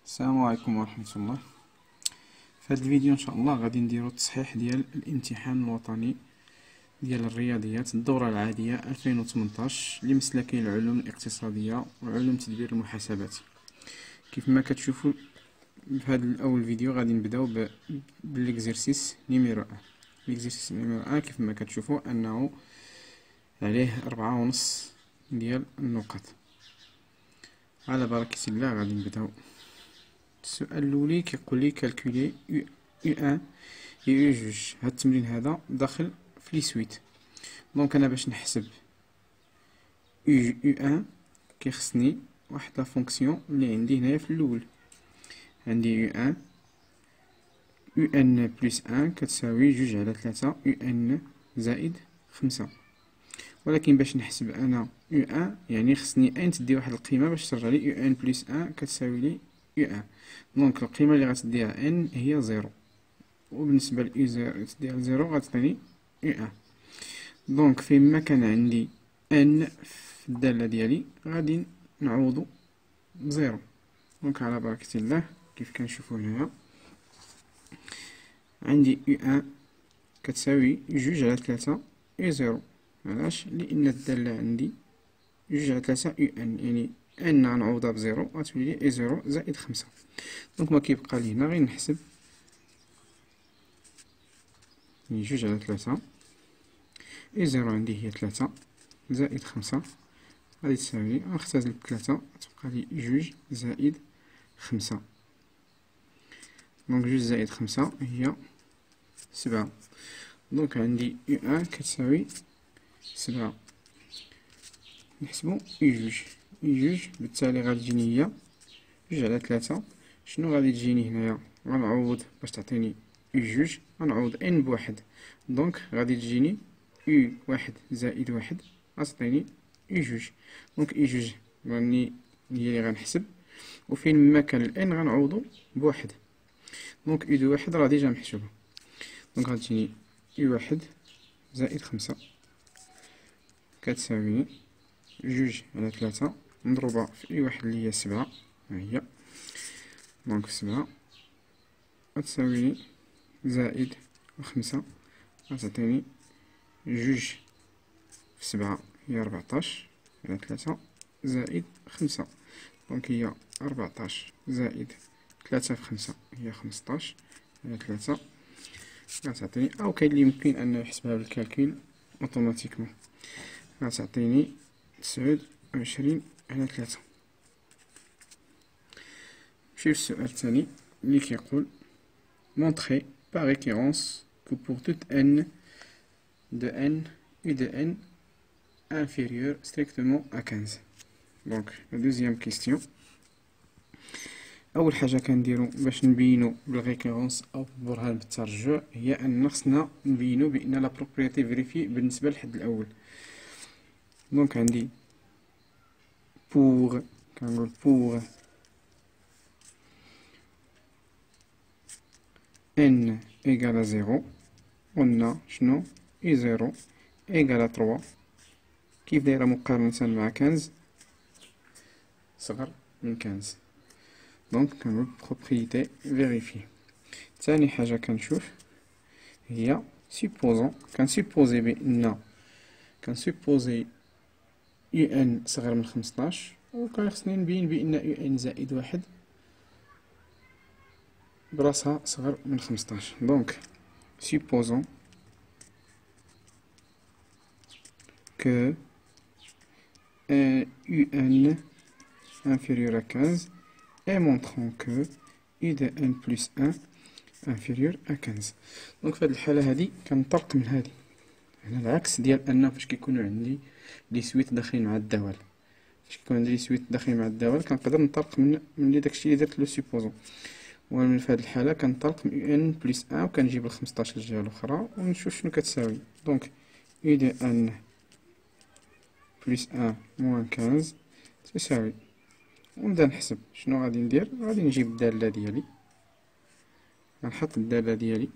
السلام عليكم ورحمة الله. في هذا الفيديو ان شاء الله غادي نديرو التصحيح ديال الامتحان الوطني ديال الرياضيات الدورة العادية 2018 لمسلكي العلوم الاقتصادية وعلوم تدبير المحاسبات. كيف ما كتشوفوا في هذا الاول فيديو غادي نبداو بالاكزرسيس نيميرو 1. الاكزرسيس نيميرو 1 كيف ما كتشوفوا انه عليه 4.5 ديال النقط. على بركة الله غادي نبداو. السؤال الاولي كيقول لي كالكولي U1 و U2. هاد التمرين هذا داخل في لي سويت. دونك انا باش نحسب U1 كيخصني واحد لا فونكسيون اللي عندي هنايا في الاول. عندي U1 UN بلس 1 كتساوي 2/3 UN زائد 5. ولكن باش نحسب انا U1 يعني خصني تدي واحد القيمه باش ترجع لي UN بلس 1 كتساوي لي U1. دونك القيمه اللي غتديها n هي 0، وبالنسبه ل U0 تديها 0 غتعطيني U1. دونك فيما كان عندي n في الداله ديالي غادي نعوضو ب0. دونك على بركة الله كيف كنشوفو هنايا عندي U1 كتساوي 2/3 U0. علاش؟ لان الداله عندي 2/3 UN يعني n غنعوضها ب0 غتولي لي A0 زائد 5. دونك ما كيبقى لي هنا غير نحسب 2/3 A0 عندي هي 3 زائد 5 غادي تساوي غنختزل ب3 تبقى لي 2 زائد 5. دونك 2 زائد 5 هي 7. دونك عندي U1 كتساوي 7. نحسبو U2 بالتالي غادي تجيني هي 2/3. شنو غادي تجيني هنايا؟ غنعوض باش تعطيني U2 غنعوض n بواحد. دونك غادي تجيني U1 زائد 1 غتعطيني U2. دونك U2 راني هي اللي غنحسب، وفين ما كان ال n غنعوضو بواحد. دونك U1 راه ديجا محسوبة. دونك غادي تجيني U1 زائد 5 كتساوي 2/3 مضروبة في U1 اللي هي 7. ها هي. دونك 7 غتساوي لي زائد 5 غتعطيني 2 في 7 هي 14 على 3 زائد 5. دونك هي 14 زائد 3 في 5 هي 15 على 3 غتعطيني، أو كاين اللي يمكن أن يحسبها بالكالكول اوتوماتيكمون غتعطيني 29 على 3. نمشيو للسؤال الثاني اللي كيقول montrer par récurrence que pour toute n de n U de n inférieur strictement à 15. Donc la deuxième question. اول حاجه كنديرو باش نبينو بالريكورونس او بالبرهان بالترجع هي ان خصنا نبينو بان لا بروبريتي فيريفي بالنسبه للحد الاول. دونك عندي pour كنقول pour n égale à 0 قلنا شنو U0 égale à 3 كيف دايره مقارنه مع 15 صغر من 15. دونك كنقول بروبريتي فيريفي. ثاني حاجه كنشوف هي سيبوزون كنسيبوزي بان كنسيبوزي UN صغر من 15 وكان خصني نبين بان UN زائد 1 براسها صغر من 15. دونك supposons que UN inférieur à 15 et montrons que U de n plus 1 inférieur à 15. دونك في هذه الحالة هذه كنطلق من هذه على العكس ديال أن فاش كيكونوا عندي لي سويت داخلين مع الدوال. فاش كيكون عندي لي سويت داخلين مع الدوال كنقدر نطلق من داكشي اللي درت لو سيبوزون، ومن في هذه الحالة كنطلق من UN بلس 1 وكنجيب ال15 للجهة الأخرى ونشوف شنو كتساوي. دونك U de n بلس 1 موان 15 تساوي، ونبدا نحسب شنو غادي ندير. غادي نجيب الدالة ديالي غنحط الدالة ديالي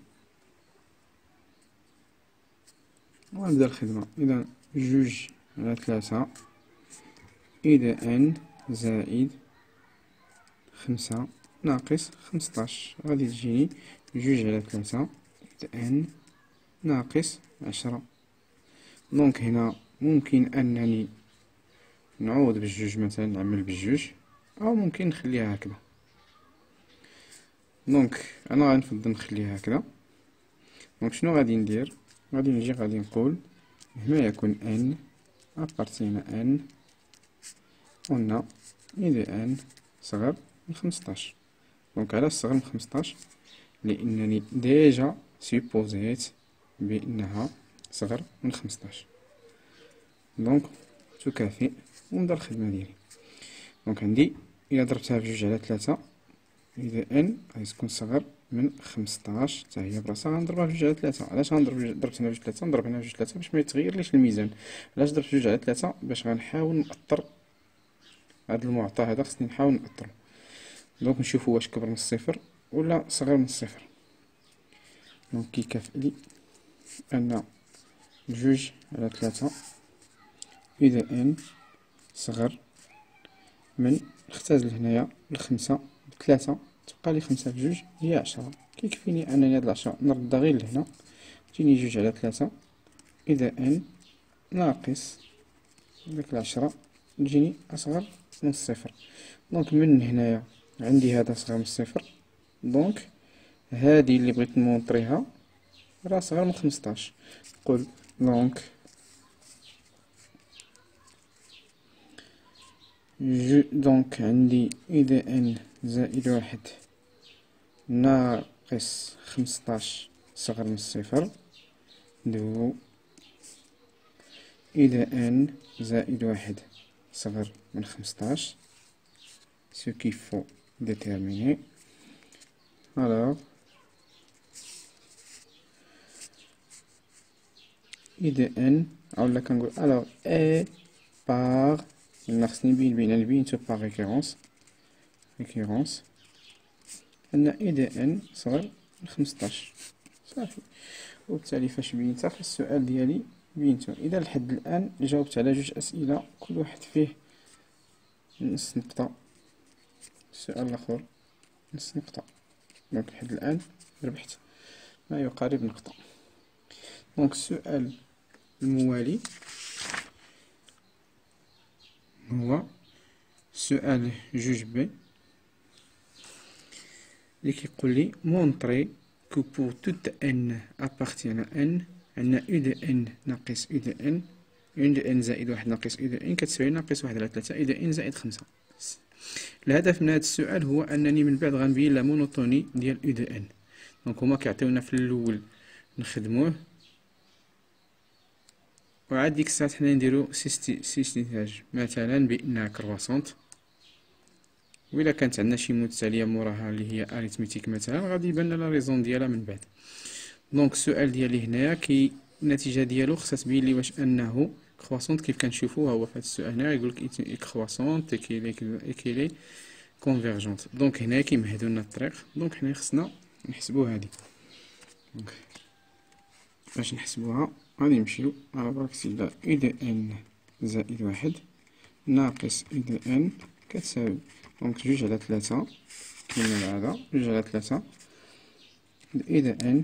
ونبدا الخدمة. إذا 2/3 U de n زائد 5 ناقص 15. غادي تجيني 2/3 ان ناقص 10. دونك هنا ممكن انني نعوض بالجوج، مثلا نعمل بالجوج، او ممكن نخليها هكذا. دونك انا غنفضل نخليها هكذا. دونك شنو غادي ندير؟ غادي نجي غادي نقول ما يكون ان ابارتينا ان قلنا إذا ان صغر من 15. دونك علاش صغر من 15؟ لانني ديجا سيبوزيت بانها صغر من 15. دونك تكافئ ونبدا الخدمه ديالي. دونك عندي الا ضربتها ب2/3، اذا ان غادي تكون صغر من 15 حتى هي براسها غنضربها ب2/3. علاش ضربت هنا ب2/3؟ نضرب هنا ب2/3 باش ما يتغيرليش الميزان. علاش ضربت ب2/3؟ باش غنحاول نأطر هاد المعطى هذا، خصني نحاول نأطرو. دونك نشوفو واش كبر من الصفر ولا صغر من الصفر. دونك كيكافئ لي ان 2/3 إذا ان صغر من، نختزل هنايا ال5 ب3، تبقى لي 5 بجوج هي 10. كيكفيني انني هاد 10 نردها غير لهنا، تجيني 2/3 إذا ان ناقص ديك 10 تجيني أصغر من الصفر. دونك من هنايا عندي هذا صغر من الصفر، دونك هادي اللي بغيت نمونطريها راه صغر من 15. نقول دونك دونك عندي إذا ان زائد 1 ناقص 15 صغر من الصفر، دو إذا ان زائد 1 صغر من 15. ce qu'il faut déterminer. Alors إذا ان أولا كنقول alors a par، خصني نبين بين بينتو par récurrence أن إذا ان صغر من 15 صافي. وبالتالي فاش بينتها في السؤال ديالي بينتو. إذا لحد الآن جاوبت على 2 أسئلة كل واحد فيه نص نقطة، السؤال الآخر نص نقطة. دونك لحد الآن ربحت ما يقارب نقطة. دونك السؤال الموالي هو سؤال 2 ب اللي كيقول لي مونطري كو بور توت ان ابارتيان ان عندنا او دو ان ناقص او دو ان، او دو ان زائد 1 ناقص او دو ان كتساوي ناقص 1/3 او دو ان زائد 5. الهدف من هذا السؤال هو انني من بعد غنبين لا مونوتوني ديال او دو ان. دونك هما كيعطيونا في الاول نخدموه، وعاد ديك الساعة حنا نديرو سيستنتاج مثلا بانها كرواسونت، وإلا كانت عندنا شي متتالية موراها اللي هي اريتميتيك مثلا غادي يبان لا ريزون ديالها من بعد. دونك السؤال ديالي هنايا النتيجة ديالو خصها تبين لي واش انه كرواسونت. كيف كنشوفو هو في هذا السؤال هنا يقولك كرواسونت اكيلي كونفيرجونت. دونك هنا كيمهدو لنا الطريق. دونك حنا خصنا نحسبو هادي. دونك باش نحسبوها غادي نمشيو على بركة الله. إذا ان زائد 1 ناقص إذا ان كتساوي دونك 2/3 كيما العادة 2/3 إذا ان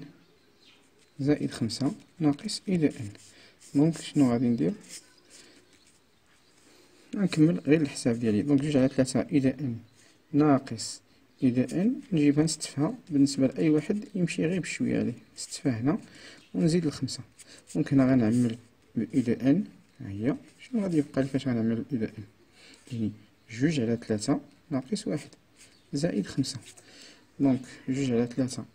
زائد 5 ناقص إذا ان. دونك شنو غادي ندير؟ نكمل غير الحساب ديالي. دونك 2/3 إذا ان ناقص إذا ان نجيبها نستفها بالنسبة لأي واحد يمشي غير بشوية عليه، نستفها هنا ونزيد ل5. دونك هنا غنعمل إذا ان ها هي. شنو غادي يبقى لي فاش غنعمل إذا ان؟ يعني 2/3 ناقص 1 زائد 5. دونك 2/3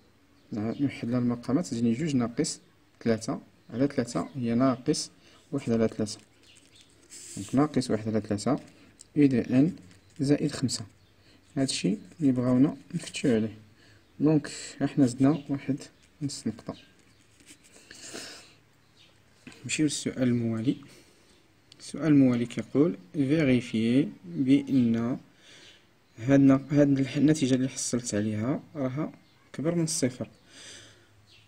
نوحد لها المقامات تجيني 2 ناقص 3 على 3 هي ناقص 1/3. دونك ناقص 1/3 إذا ان زائد 5. هادشي اللي بغاونا نفتشو عليه. دونك احنا زدنا 1 نص نقطة. نمشيو للسؤال الموالي. السؤال الموالي كيقول فيريفيي بأن هاد النتيجة اللي حصلت عليها راها كبر من الصفر.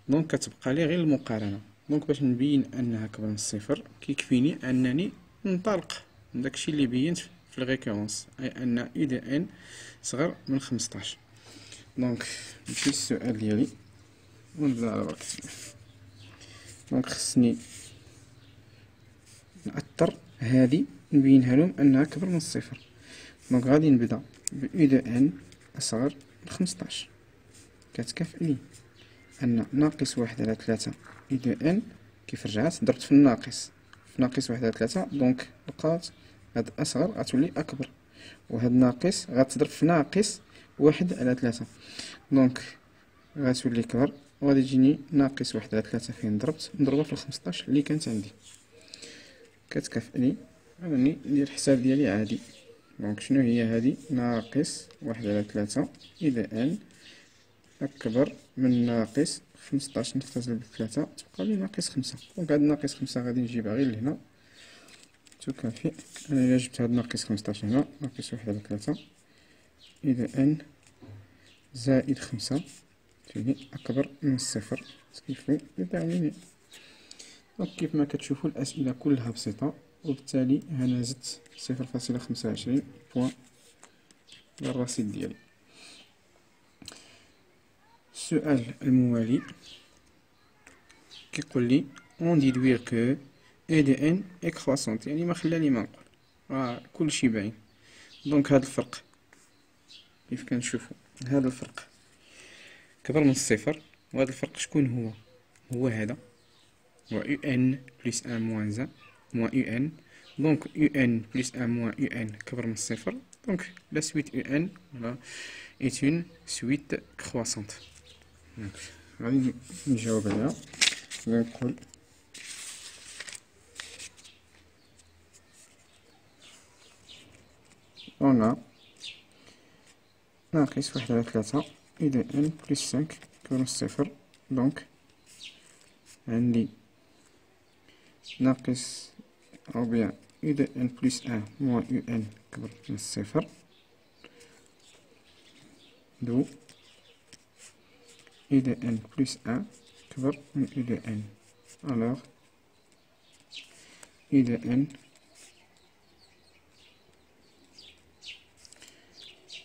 دونك كتبقى لي غير المقارنة. دونك باش نبين انها كبر من الصفر كيكفيني انني ننطلق من داكشي اللي بينت في الريكورونس، اي ان او دو ان صغر من 15. دونك نمشي للسؤال ديالي ونبدا على بركة الله. دونك خصني نأثر هادي نبينها لهم انها اكبر من الصفر. دونك غادي نبدا ب او دو ان اصغر من 15 كتكافئ لي ان ناقص واحد على 3 او دو ان كيف رجعت ضربت في الناقص في ناقص واحد على 3. دونك لقات هاد اصغر غتولي اكبر، وهاد ناقص غتضرب في ناقص واحد على 3. دونك غتولي كبر، وغادي تجيني ناقص واحد على 3 فين ضربت نضربها في 15 اللي كانت عندي كتكافئني انني ندير الحساب ديالي عادي. دونك شنو هي هادي؟ ناقص واحد على 3 إذا ان أكبر من ناقص 15 نختزل بثلاثة تبقى لي ناقص 5. دونك هاد ناقص 5 غادي نجيبها غير لهنا تكافئ. أنا إلا جبت هاد ناقص 15 هنا ناقص واحد على 3 إذا ان زائد 5 تولي أكبر من الصفر. كيفو يدعمني. دونك كيف ما كتشوفو الأسئلة كلها بسيطة، وبالتالي أنا زدت 0.25 بوان للرصيد ديالي. السؤال الموالي كيقول لي اون ديدوير كو اي دي ان اي كرواسونت، يعني ما خلاني ما نقول كلشي باين. دونك هاد الفرق كيف كنشوفو، هاد الفرق كبر من الصفر، وهاد الفرق شكون هو؟ هو هذا، هو يو ان بلس ان موان زان موان يو ان. دونك يو ان بلس ان موان يو ان كبر من الصفر. دونك لا سويت يو ان ولا est une suite croissante. غادي نجاوب عليها ونقول هنا ناقص واحد على 3 إذا ان بلس 5 كبر من الصفر. دونك عندي ناقص أو بيان إذا ان بلس 1 موان يو ان كبر من الصفر دو إذا ان بلس 1 كبر من إذا ان. ألوغ إذا ان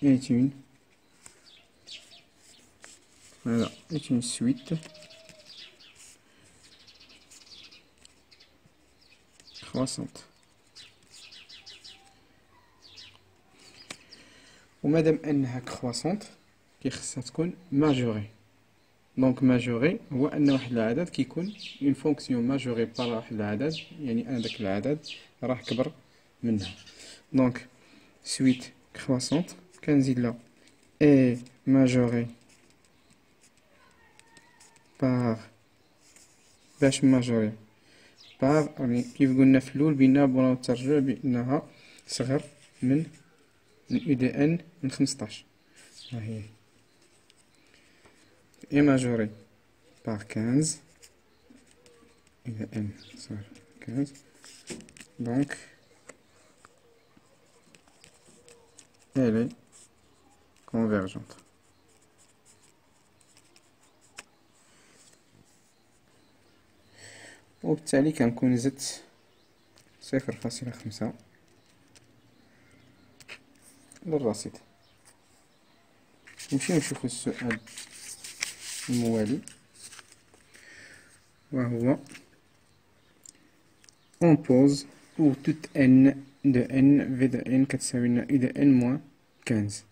est une voilà est une suite croissante. ومادام انها كرواسونت كيخصها تكون ماجوري. دونك ماجوري هو ان واحد العدد كيكون اون فونكسيون ماجوري بار واحد العدد، يعني ان داك العدد راه كبر منها. دونك سويت كرواسونت كنزيد لها اي ماجوري بار باش ماجوري بار، يعني كيف قلنا في الاول بينا بغاو الترجع بانها صغر من او دي ان من 15. ها هي اي ماجوري بار 15 إذا ان صار 15. دونك elle est convergente. وبالتالي كنكون زدت 0.5 للرصيد. نمشيو نشوفو السؤال الموالي، وهو on pose pour toute n de n v de n كتساوي لنا e de n moins 15.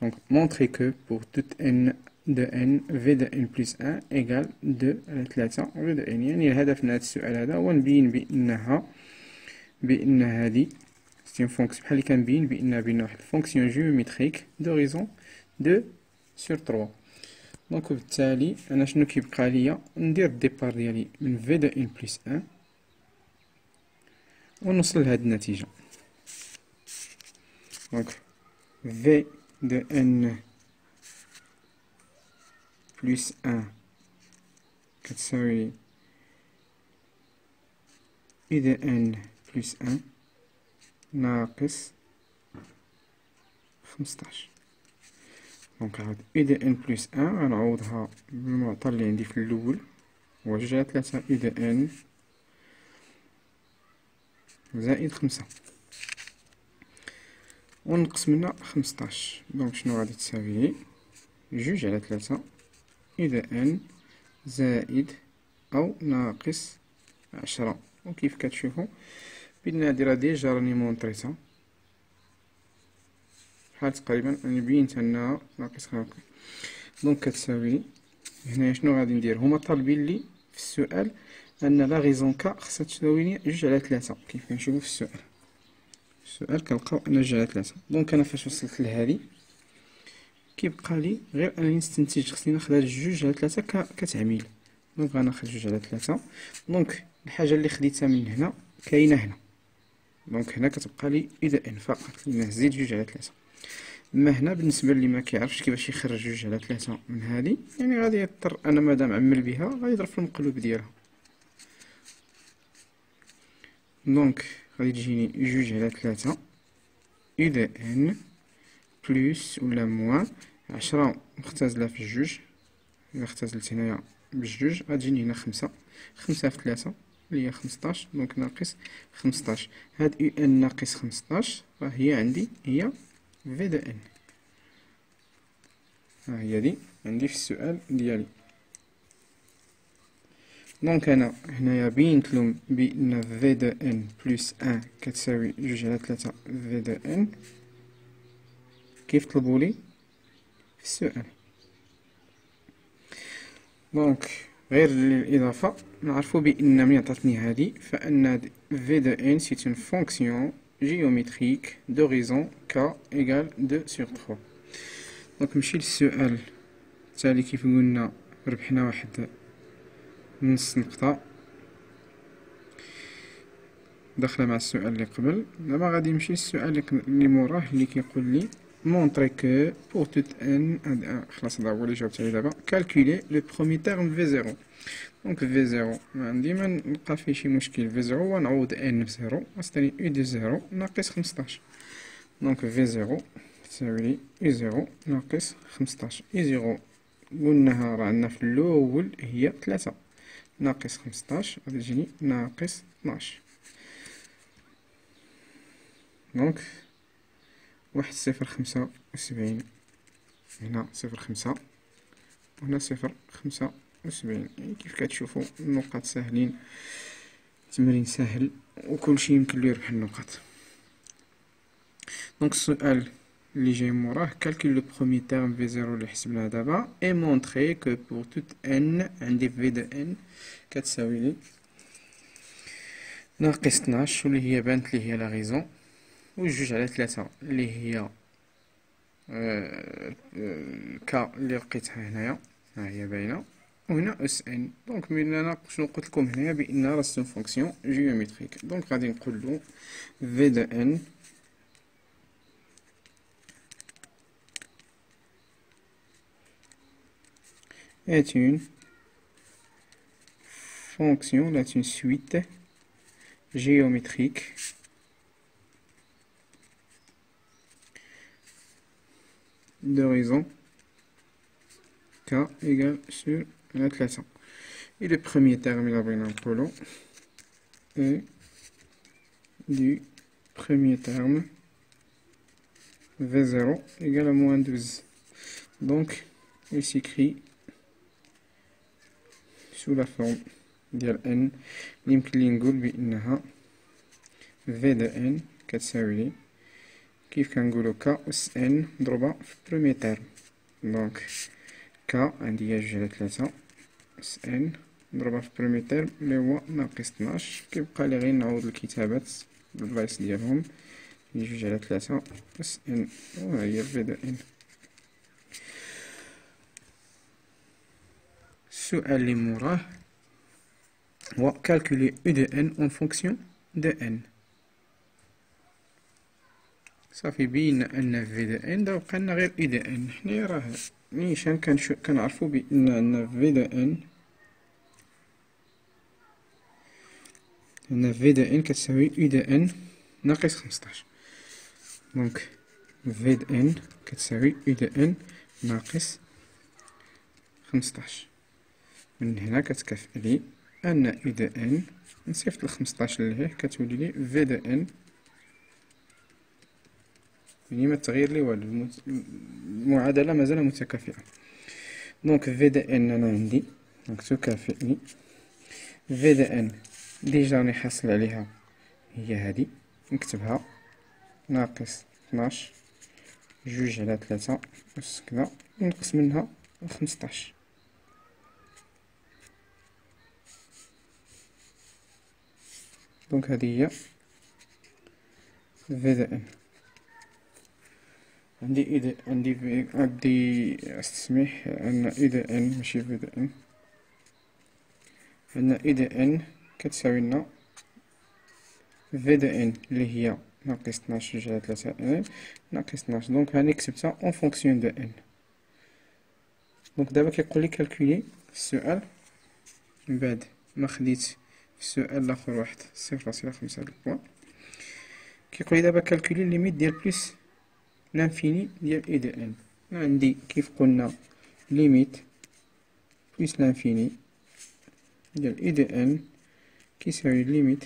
Donc montrer que pour toute n de n v de n plus 1 égale 2 على 3 v de n. يعني الهدف من هذا السؤال هذا هو نبين بأن هذه سي فونكسيون بحال اللي كنبين بأنها بين واحد الفونكسيون جيومتريك دوريزون 2 sur 3. دونك وبالتالي انا شنو كيبقى ليا؟ ندير الديبار ديالي من في دو ان بلس 1 ونوصل لهاد النتيجة. دونك في دو ان بلس 1 كتساوي إذا ان بلس 1 ناقص 15. دونك عاد إذا ان بلس 1 غنعوضها بالمعطى اللي عندي في الأول هو 2 على 3 إذا ان زائد 5 ونقص منها 15. دونك شنو غادي تساوي؟ جوج على ثلاثة إذا ان زائد أو ناقص 10. وكيف كتشوفو بالنادرة ديجا راني مونطريتها بحال تقريبا راني بينت أنها ناقص 5. دونك كتساوي هنايا شنو غادي ندير؟ هما طالبين لي في السؤال أن لا غيزون كا خصها تساوي لي جوج على ثلاثة كيف كنشوفو في السؤال كنلقاو أن جوج على ثلاثة. دونك أنا فاش وصلت لهادي كيبقى لي غير أنني نستنتج، خصني ناخد هاد جوج على ثلاثة كتعميل. دونك غناخد جوج على ثلاثة. دونك الحاجة اللي خديتها من هنا كاينة هنا، دونك هنا كتبقى لي إذا ان فقط لأنه زيد جوج على ثلاثة. أما هنا بالنسبة للي مكيعرفش كيفاش يخرج جوج على ثلاثة من هادي، يعني غادي يضطر أنا مادام عمل بها غادي يضرب في المقلوب ديالها. دونك غادي تجيني جوج على ثلاثة إذا ان بلوس ولا موان 10 مختزلة في الجوج. إلا اختزلت هنايا بالجوج غتجيني هنا 5 في 3 اللي هي 15. دونك ناقص 15. هاد يو ان ناقص 15 راه هي عندي هي في دو ان. ها هي دي عندي في السؤال ديالي. دونك انا هنايا بينتلهم بان في دو ان بلس ان كتساوي جوج على ثلاثة في دو ان كيف طلبولي في السؤال. دونك غير للإضافة نعرفو بأن ملي عطاتني هادي فأن في دو ان سيت اون فونكسيون جيوميتريك دو ريزون ك إيكال دو سور تخوا. دونك نمشي للسؤال التالي. كيف قلنا ربحنا واحد نص نقطة داخلة مع السؤال اللي قبل. دابا غادي نمشي للسؤال اللي موراه اللي كيقول لي montrer que pour toute n خلاص هذا هو اللي جاوبت عليه دابا. calculer le premier terme v0. دونك v0 ما عندي ما نلقى فيه شي مشكل. v0 ونعوض n بزيرو غتعطيني u دو زيرو ناقص 15. دونك v0 تساوي لي u0 ناقص 15. u0 قلناها راه عندنا في الأول هي 3 ناقص 15 غادي تجيني ناقص 12. دونك 1.075 هنا 0.5 وهنا 0.75. يعني كيف كتشوفوا النقاط ساهلين، التمرين ساهل وكلشي يمكن له يربح النقاط. دونك السؤال اللي جاي موراه calcule le premier terme v0 اللي حسبناه دابا et montrer que pour toute n عندي v de n كتساوي لي ناقص 12 واللي هي بانت لي هي لا غيزون، وجوج على 3 اللي هي كا اللي لقيتها هنايا ها هي باينه، وهنا اس ان. دونك من هنا شنو قلت لكم هنايا بان راه سون فونكسيون جيوميتريك. دونك غادي نقولو في دو ان est une fonction, là c'est une suite géométrique de raison k égale sur la classe. Et le premier terme, il a bien un polo, et du premier terme v0 égale à moins 12. Donc il s'écrit sous la forme ديال n اللي يمكن لي نقول بانها v de n كتساوي لي كيف كنقولو k اس n مضروبة في بروميي تيرم. دونك k عندي هي جوج على 3 اس n مضروبة في بروميي تيرم اللي هو ناقص 12. كيبقى لي غير نعوض الكتابات بالبلايص ديالهم. جوج على 3 اس n وهي v de n. السؤال اللي موراه هو calculer u de n en fonction de n. صافي بينا أن في دو ان دا بقالنا غير u de n. حنايا راه نيشان كنعرفو بأن عندنا في دو n هنا في دو ان كتساوي u de n ناقص 15. دونك في دو n كتساوي u de n ناقص 15. من هنا كتكافئ لي أن u de n نصيفط ل15 لهيه كتولي لي في دو n يعني ما تغير لي والو، المعادلة مازال متكافئة. دونك في دو ان انا عندي دونك تكافئني في دو ان ديجا راني حاصل عليها هي هادي، نكتبها ناقص 12 جوج على 3 أس كذا، نقص منها 15. دونك هذه هي في دو ان. عندي استسمح عندنا اي دو ان ماشي في دو ان، عندنا اي دو ان كتساوي لنا في دو ان اللي هي ناقص 12 جوج على 3 ان ناقص 12. دونك هاني كتبتها اون فونكسيون دو ان. دونك دابا كيقولي كالكولي السؤال من بعد ما خديت في السؤال الاخر واحد 0.5 هاد البوان، كيقولي دابا كالكولي ليميت ديال بلس لانفيني ديال اي دو ان. عندي كيف قلنا ليميت بلس لانفيني ديال اي دو ان كيساوي ليميت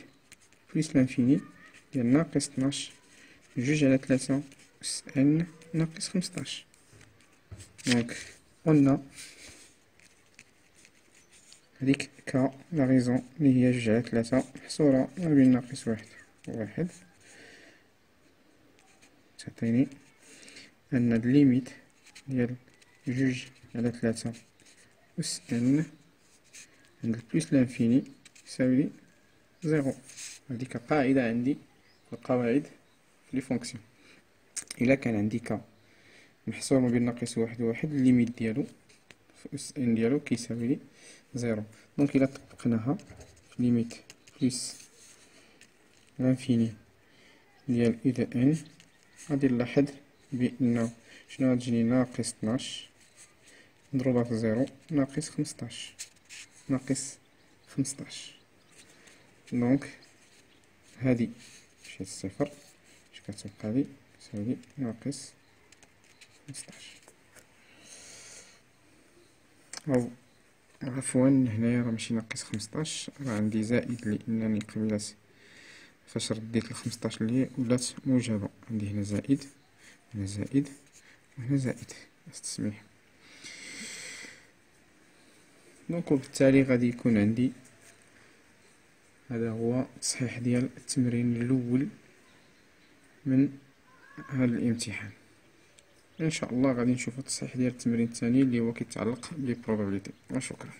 بلس لانفيني ديال ناقص 12 جوج على 3 أس ان ناقص 15. دونك قلنا هاديك ك لا ريزون اللي هي جوج على 3 محصورة ما بين ناقص واحد وواحد، تعطيني أن الليميت ديال جوج على 3 أس ان عند بلس لانفيني يساوي لي زيرو. هاديك قاعدة عندي في القواعد في لي فونكسيون. إلا كان عندي ك محصور ما بين ناقص واحد وواحد، الليميت ديالو في أس ان ديالو كيساوي لي زيرو. دونك إلا طبقناها في ليميت بلس لانفيني ديال اي دو ان غادي نلاحظ بأن شنو غتجيني ناقص 12 مضروبة في زيرو ناقص 15 ناقص 15. دونك هادي مشات صفر، اش كتبقى لي كتساوي لي ناقص 15. أو عفوا هنايا راه ماشي ناقص 15، راه عندي زائد لأنني قبيلات فاش رديت ل15 اللي هي ولات موجبة. عندي هنا زائد هنا زائد وهنا زائد استسمح. دونك وبالتالي غادي يكون عندي هذا هو التصحيح ديال التمرين الأول من هذا الامتحان. ان شاء الله غادي نشوفو التصحيح ديال التمرين الثاني اللي هو كيتعلق بالبروبابيليتي. وشكرا.